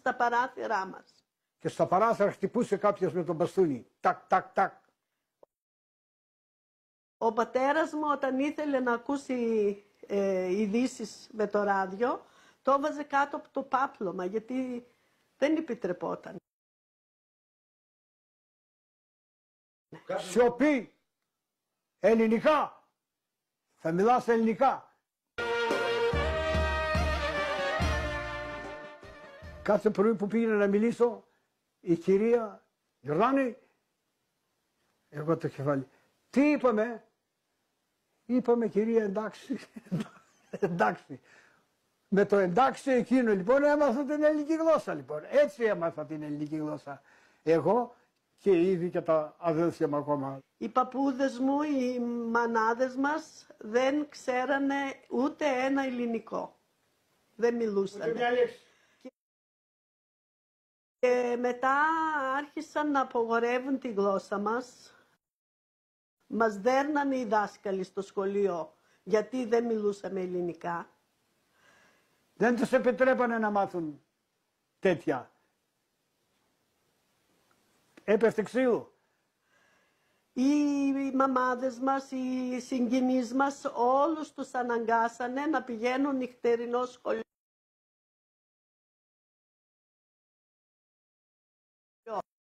στα παράθυρά μας. Και στα παράθυρα χτυπούσε κάποιος με τον μπαστούνι. Τακ, τακ, τακ. Ο πατέρας μου όταν ήθελε να ακούσει ειδήσεις με το ράδιο, το έβαζε κάτω από το πάπλωμα, γιατί δεν επιτρεπόταν. Σιωπή! Ελληνικά! Θα μιλάς ελληνικά. Κάθε πρωί που πήγαινα να μιλήσω, η κυρία Γιορδάνη, εγώ το κεφάλι. Τι είπαμε? Είπαμε κυρία εντάξει. Εντάξει. Με το εντάξει εκείνο λοιπόν έμαθα την ελληνική γλώσσα λοιπόν. Έτσι έμαθα την ελληνική γλώσσα. Εγώ και ήδη και τα αδέλφια μου ακόμα. Οι παππούδες μου, οι μανάδες μας δεν ξέρανε ούτε ένα ελληνικό. Δεν μιλούσαν. Και μετά άρχισαν να απογορεύουν τη γλώσσα μας. Μας δέρνανε οι δάσκαλοι στο σχολείο γιατί δεν μιλούσαμε ελληνικά. Δεν τους επιτρέπανε να μάθουν τέτοια. Έπεφτε ξύλο. Οι μαμάδες μας, οι συγγενείς μας, όλους τους αναγκάσανε να πηγαίνουν νυχτερινό σχολείο.